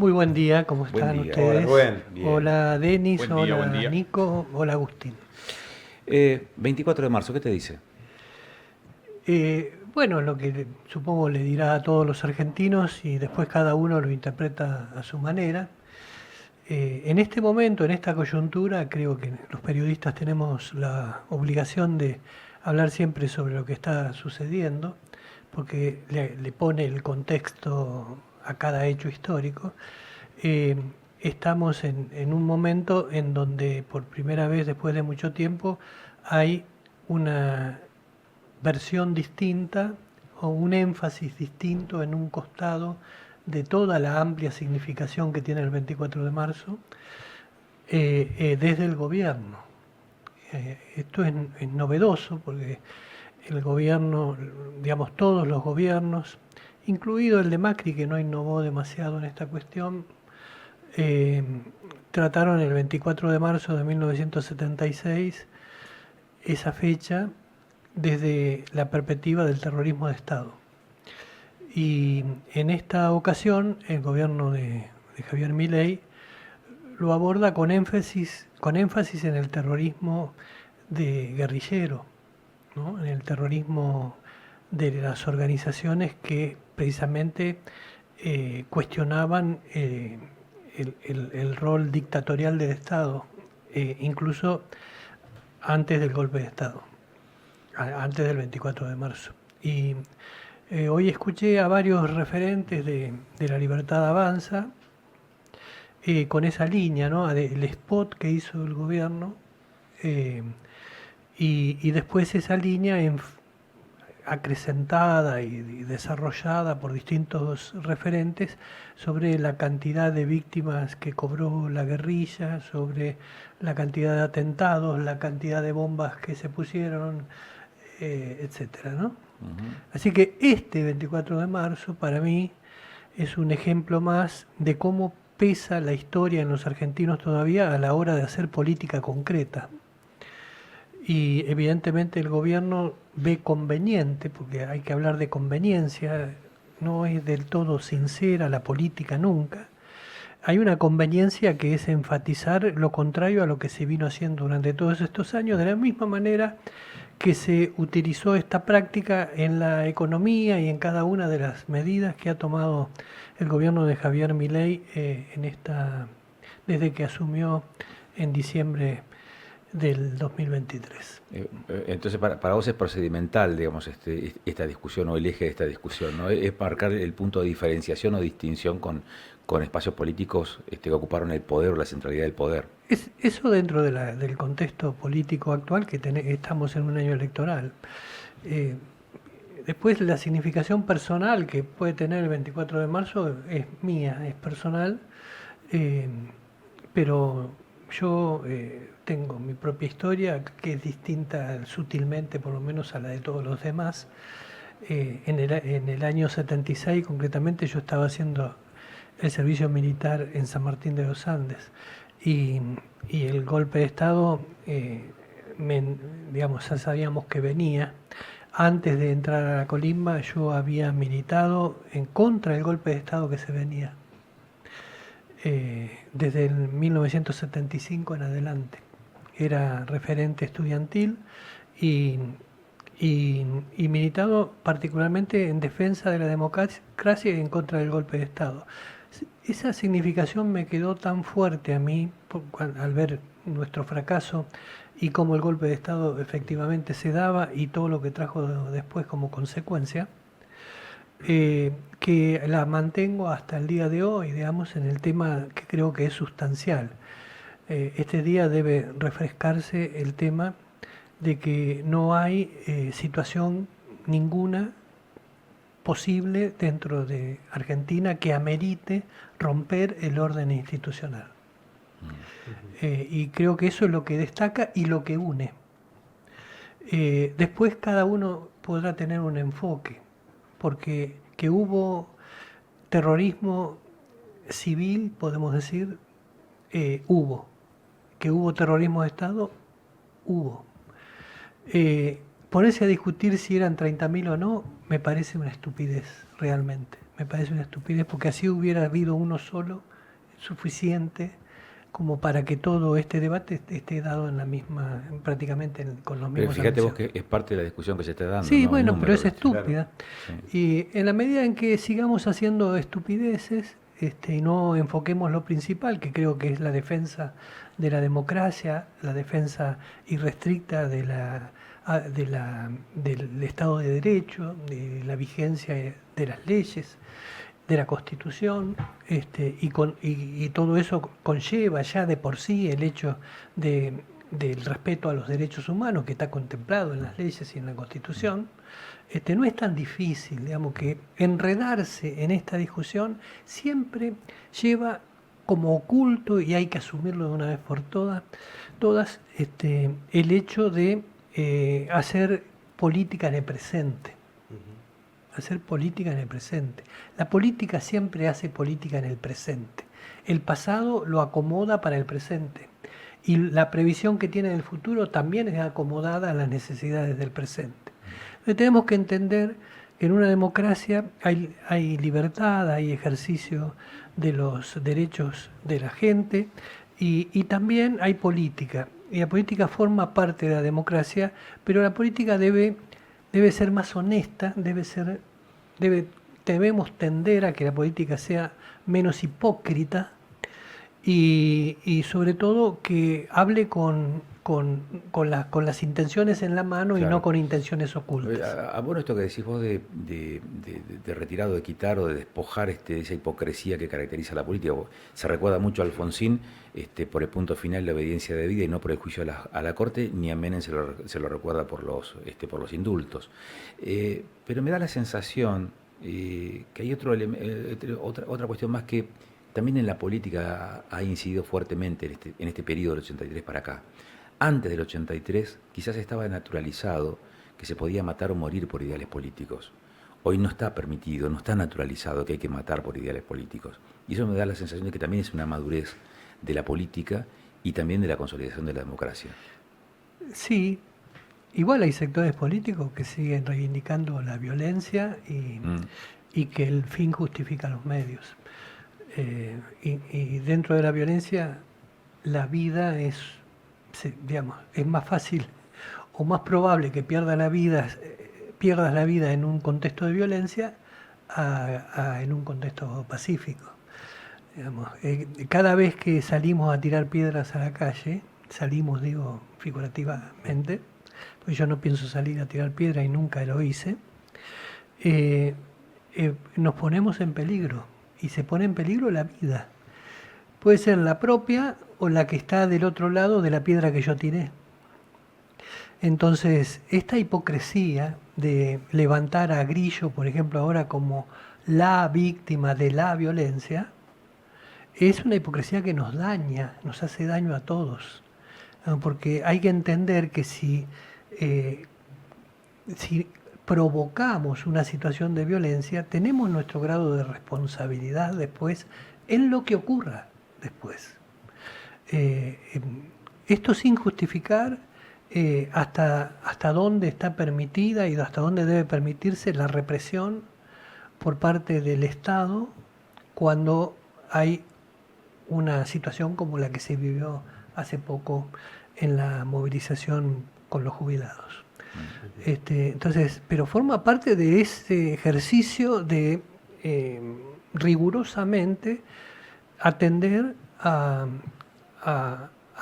Muy buen día, ¿cómo Buen están día. Hola, ustedes? Rubén. Bien. Hola Denis, Buen día, buen hola día. Nico, hola Agustín. 24 de marzo, ¿qué te dice? Bueno, lo que supongo le dirá a todos los argentinos y después cada uno lo interpreta a su manera. En este momento, en esta coyuntura, creo que los periodistas tenemos la obligación de hablar siempre sobre lo que está sucediendo, porque le pone el contexto a cada hecho histórico. Eh, Estamos en un momento en donde por primera vez después de mucho tiempo hay una versión distinta o un énfasis distinto en un costado de toda la amplia significación que tiene el 24 de marzo desde el gobierno. Esto es novedoso porque el gobierno, digamos todos los gobiernos, incluido el de Macri que no innovó demasiado en esta cuestión, eh, trataron el 24 de marzo de 1976 esa fecha desde la perspectiva del terrorismo de Estado. Y en esta ocasión el gobierno de Javier Milei lo aborda con énfasis en el terrorismo de guerrillero, ¿no? En el terrorismo de las organizaciones que precisamente cuestionaban el rol dictatorial del Estado, incluso antes del golpe de Estado, antes del 24 de marzo. Y hoy escuché a varios referentes de La Libertad Avanza con esa línea, ¿no? El spot que hizo el gobierno eh, y después esa línea acrecentada y desarrollada por distintos referentes sobre la cantidad de víctimas que cobró la guerrilla, sobre la cantidad de atentados, la cantidad de bombas que se pusieron, etcétera, ¿no? Así que este 24 de marzo para mí es un ejemplo más de cómo pesa la historia en los argentinos todavía a la hora de hacer política concreta. Y evidentemente el gobierno ve conveniente, porque hay que hablar de conveniencia, no es del todo sincera la política nunca. Hay una conveniencia que es enfatizar lo contrario a lo que se vino haciendo durante todos estos años, de la misma manera que se utilizó esta práctica en la economía y en cada una de las medidas que ha tomado el gobierno de Javier Milei desde que asumió en diciembre del 2023. Entonces, para vos es procedimental, digamos, esta discusión o el eje de esta discusión, ¿no? Es marcar el punto de diferenciación o distinción con espacios políticos que ocuparon el poder o la centralidad del poder. Eso dentro del contexto político actual que estamos en un año electoral. Eh, Después la significación personal que puede tener el 24 de marzo es mía, es personal, eh, pero yo tengo mi propia historia que es distinta sutilmente por lo menos a la de todos los demás. En el año 76 concretamente yo estaba haciendo el servicio militar en San Martín de los Andes y, y el golpe de Estado, digamos, ya sabíamos que venía. Antes de entrar a la colimba yo había militado en contra del golpe de Estado que se venía desde el 1975 en adelante. Era referente estudiantil y, y militado particularmente en defensa de la democracia y en contra del golpe de Estado. Esa significación me quedó tan fuerte a mí al ver nuestro fracaso y cómo el golpe de Estado efectivamente se daba y todo lo que trajo después como consecuencia, que la mantengo hasta el día de hoy, digamos, en el tema que creo que es sustancial. Este día debe refrescarse el tema de que no hay situación ninguna posible dentro de Argentina que amerite romper el orden institucional. Y creo que eso es lo que destaca y lo que une. Después cada uno podrá tener un enfoque, porque que hubo terrorismo civil, podemos decir, hubo. Que hubo terrorismo de Estado, hubo. Ponerse a discutir si eran 30.000 o no, me parece una estupidez, realmente. Me parece una estupidez porque así hubiera habido uno solo, suficiente como para que todo este debate esté dado en la misma, prácticamente con los Pero mismos fíjate vos anuncios. que es parte de la discusión que se está dando, Sí, ¿no? En bueno, pero números, es ¿viste? estúpida. Sí. Y en la medida en que sigamos haciendo estupideces, y no enfoquemos lo principal, que creo que es la defensa de la democracia, la defensa irrestricta del Estado de Derecho, de la vigencia de las leyes, de la Constitución, y todo eso conlleva ya de por sí el hecho del respeto a los derechos humanos que está contemplado en las leyes y en la Constitución. No es tan difícil, digamos, que enredarse en esta discusión siempre lleva como oculto, y hay que asumirlo de una vez por todas, el hecho de hacer política en el presente. Hacer política en el presente. La política siempre hace política en el presente. El pasado lo acomoda para el presente. Y la previsión que tiene del futuro también es acomodada a las necesidades del presente. Entonces tenemos que entender que en una democracia hay libertad, hay ejercicio de los derechos de la gente y también hay política. Y la política forma parte de la democracia, pero la política debe ser más honesta, debemos tender a que la política sea menos hipócrita y sobre todo que hable con las intenciones en la mano y no Claro. con intenciones ocultas. Bueno, esto que decís vos de retirar o de quitar o de despojar esa hipocresía que caracteriza la política, se recuerda mucho a Alfonsín por el punto final de la obediencia de vida y no por el juicio a la corte, ni a Menem se lo recuerda por los indultos. Pero me da la sensación que hay otra cuestión más que también en la política ha incidido fuertemente en este periodo del 83 para acá. Antes del 83 quizás estaba naturalizado que se podía matar o morir por ideales políticos. Hoy no está permitido, no está naturalizado que hay que matar por ideales políticos. Y eso me da la sensación de que también es una madurez de la política y también de la consolidación de la democracia. Sí, igual hay sectores políticos que siguen reivindicando la violencia y que el fin justifica los medios. Y dentro de la violencia la vida digamos, es más fácil o más probable que pierdas la vida en un contexto de violencia en un contexto pacífico. Digamos, cada vez que salimos a tirar piedras a la calle, salimos, digo, figurativamente, pues yo no pienso salir a tirar piedras y nunca lo hice, nos ponemos en peligro y se pone en peligro la vida. Puede ser la propia o la que está del otro lado de la piedra que yo tiré. Entonces, esta hipocresía de levantar a Grillo, por ejemplo, ahora como la víctima de la violencia, es una hipocresía que nos daña, nos hace daño a todos. Porque hay que entender que si provocamos una situación de violencia, tenemos nuestro grado de responsabilidad después en lo que ocurra después. Esto sin justificar hasta dónde está permitida y hasta dónde debe permitirse la represión por parte del Estado cuando hay una situación como la que se vivió hace poco en la movilización con los jubilados. Entonces, pero forma parte de ese ejercicio de rigurosamente atender a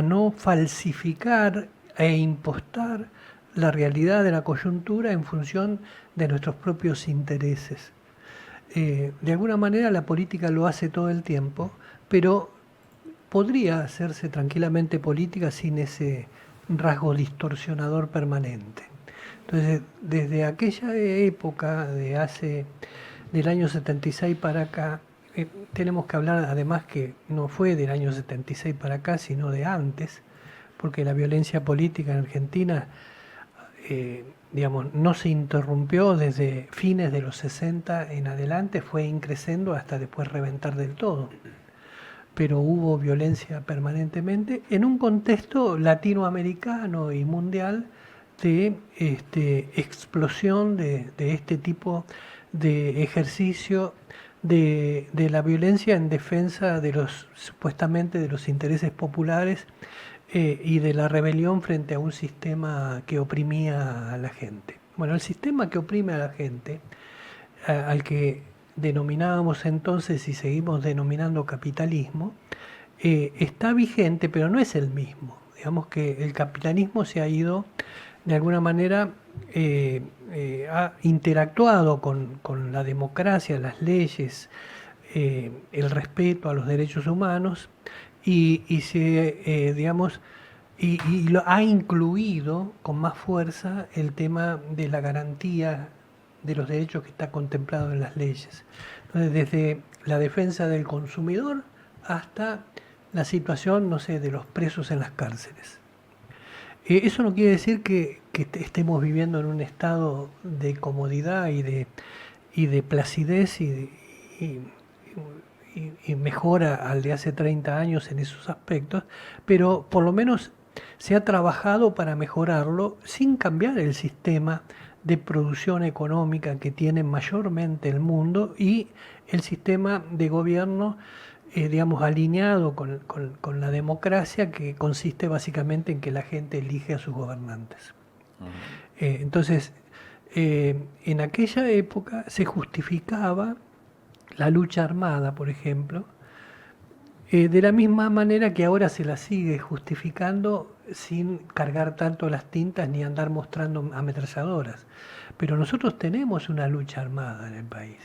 no falsificar e impostar la realidad de la coyuntura en función de nuestros propios intereses. De alguna manera la política lo hace todo el tiempo, pero podría hacerse tranquilamente política sin ese rasgo distorsionador permanente. Entonces, desde aquella época, del año 76 para acá, tenemos que hablar además que no fue del año 76 para acá, sino de antes, porque la violencia política en Argentina, digamos, no se interrumpió desde fines de los 60 en adelante, fue increciendo hasta después reventar del todo. Pero hubo violencia permanentemente en un contexto latinoamericano y mundial de explosión de este tipo de ejercicio de la violencia en defensa de los supuestamente de los intereses populares y de la rebelión frente a un sistema que oprimía a la gente. Bueno, el sistema que oprime a la gente, al que denominábamos entonces y seguimos denominando capitalismo, está vigente, pero no es el mismo. Digamos que el capitalismo se ha ido, de alguna manera, ha interactuado con la democracia, las leyes, el respeto a los derechos humanos y se, digamos, y lo ha incluido con más fuerza el tema de la garantía de los derechos que está contemplado en las leyes. Entonces, desde la defensa del consumidor hasta la situación, no sé, de los presos en las cárceles. Eso no quiere decir que estemos viviendo en un estado de comodidad y de placidez y mejora al de hace 30 años en esos aspectos, pero por lo menos se ha trabajado para mejorarlo sin cambiar el sistema de producción económica que tiene mayormente el mundo y el sistema de gobierno, digamos, alineado con la democracia, que consiste básicamente en que la gente elige a sus gobernantes. Entonces, en aquella época se justificaba la lucha armada, por ejemplo, de la misma manera que ahora se la sigue justificando sin cargar tanto las tintas ni andar mostrando ametralladoras. Pero nosotros tenemos una lucha armada en el país.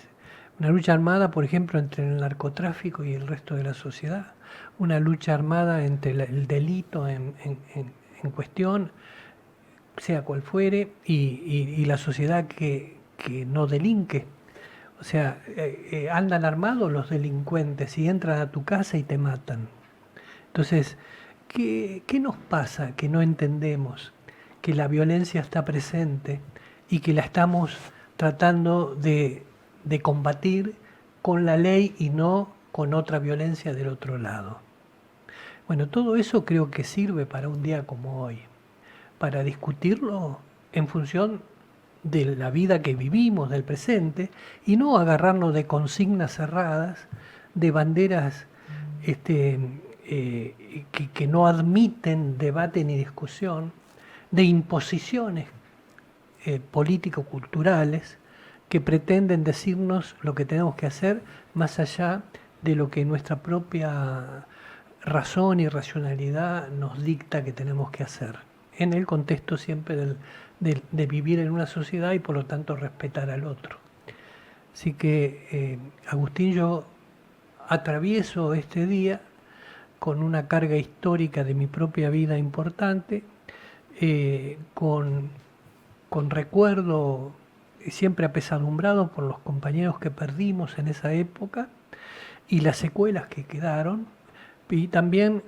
Una lucha armada, por ejemplo, entre el narcotráfico y el resto de la sociedad. Una lucha armada entre el delito en cuestión, sea cual fuere, y la sociedad que no delinque. O sea, andan armados los delincuentes y entran a tu casa y te matan. Entonces, ¿qué nos pasa que no entendemos que la violencia está presente y que la estamos tratando de combatir con la ley y no con otra violencia del otro lado? Bueno, todo eso creo que sirve para un día como hoy, para discutirlo en función de la vida que vivimos, del presente, y no agarrarnos de consignas cerradas, de banderas que no admiten debate ni discusión, de imposiciones político-culturales que pretenden decirnos lo que tenemos que hacer más allá de lo que nuestra propia razón y racionalidad nos dicta que tenemos que hacer, en el contexto siempre de vivir en una sociedad y por lo tanto respetar al otro. Así que, Agustín, yo atravieso este día con una carga histórica de mi propia vida importante, con recuerdo siempre apesadumbrado por los compañeros que perdimos en esa época y las secuelas que quedaron, y también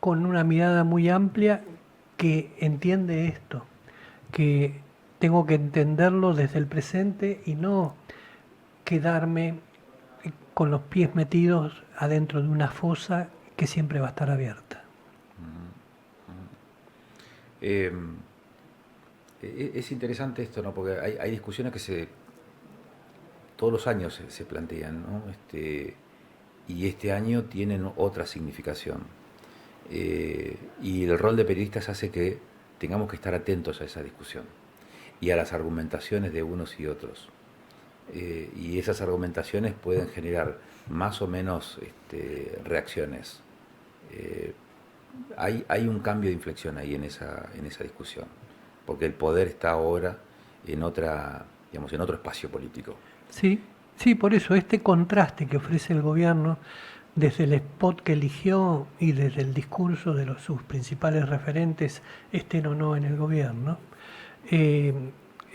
con una mirada muy amplia que entiende esto, que tengo que entenderlo desde el presente y no quedarme con los pies metidos adentro de una fosa que siempre va a estar abierta. Es interesante esto, ¿no? Porque hay discusiones que todos los años se plantean, ¿no? Y este año tienen otra significación. Y el rol de periodistas hace que tengamos que estar atentos a esa discusión y a las argumentaciones de unos y otros. Y esas argumentaciones pueden generar más o menos reacciones. Hay un cambio de inflexión ahí en esa discusión, porque el poder está ahora en en otro espacio político. Sí, sí, por eso este contraste que ofrece el gobierno desde el spot que eligió y desde el discurso de sus principales referentes, estén o no en el gobierno,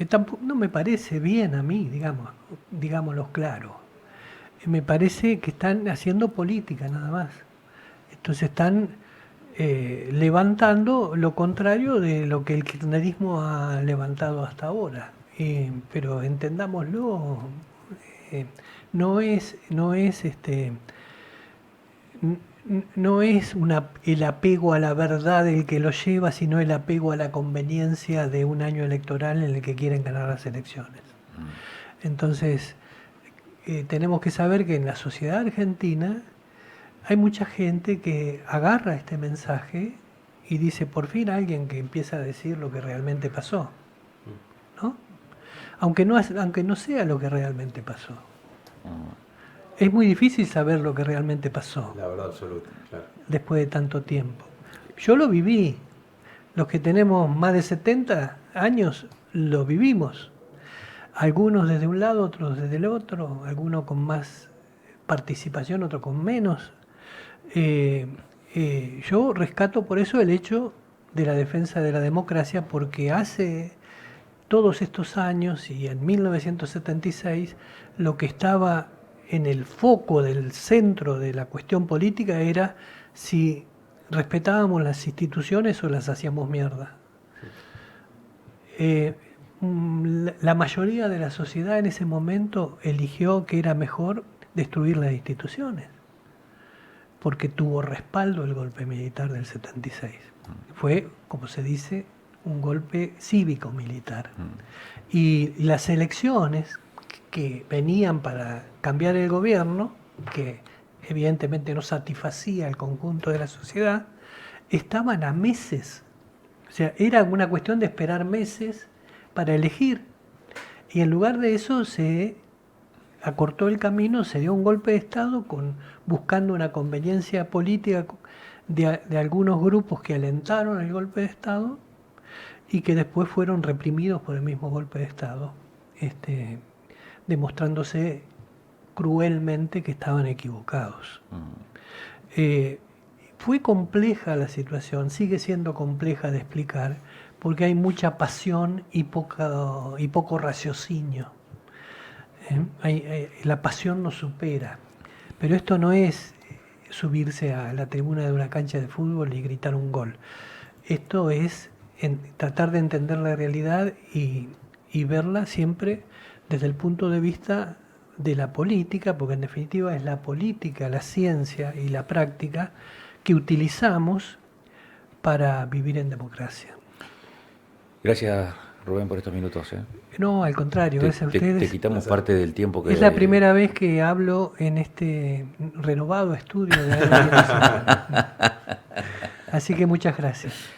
tampoco, no me parece bien a mí, digámoslo claro. Me parece que están haciendo política nada más. Entonces están levantando lo contrario de lo que el kirchnerismo ha levantado hasta ahora. Pero entendámoslo, no es el apego a la verdad el que lo lleva, sino el apego a la conveniencia de un año electoral en el que quieren ganar las elecciones. Entonces, tenemos que saber que en la sociedad argentina hay mucha gente que agarra este mensaje y dice, por fin alguien que empieza a decir lo que realmente pasó, ¿no? Aunque no sea lo que realmente pasó. Es muy difícil saber lo que realmente pasó. La verdad absoluta, claro. Después de tanto tiempo. Yo lo viví. Los que tenemos más de 70 años lo vivimos. Algunos desde un lado, otros desde el otro, algunos con más participación, otros con menos. Yo rescato por eso el hecho de la defensa de la democracia, porque hace todos estos años y en 1976 lo que estaba en el foco del centro de la cuestión política era si respetábamos las instituciones o las hacíamos mierda. La mayoría de la sociedad en ese momento eligió que era mejor destruir las instituciones, porque tuvo respaldo el golpe militar del 76. Fue, como se dice, un golpe cívico-militar. Y las elecciones que venían para cambiar el gobierno, que evidentemente no satisfacía el conjunto de la sociedad, estaban a meses. O sea, era una cuestión de esperar meses para elegir. Y en lugar de eso se acortó el camino, se dio un golpe de Estado buscando una conveniencia política de algunos grupos que alentaron el golpe de Estado y que después fueron reprimidos por el mismo golpe de Estado, demostrándose cruelmente que estaban equivocados. Fue compleja la situación, sigue siendo compleja de explicar, porque hay mucha pasión y poco raciocinio. La pasión nos supera, pero esto no es subirse a la tribuna de una cancha de fútbol y gritar un gol. Esto es tratar de entender la realidad y verla siempre desde el punto de vista de la política, porque en definitiva es la política, la ciencia y la práctica que utilizamos para vivir en democracia. Gracias, Rubén, por estos minutos. No, al contrario, gracias a ustedes. Te quitamos parte del tiempo que... Es la primera vez que hablo en este renovado estudio de Aire Nacional. Así que muchas gracias.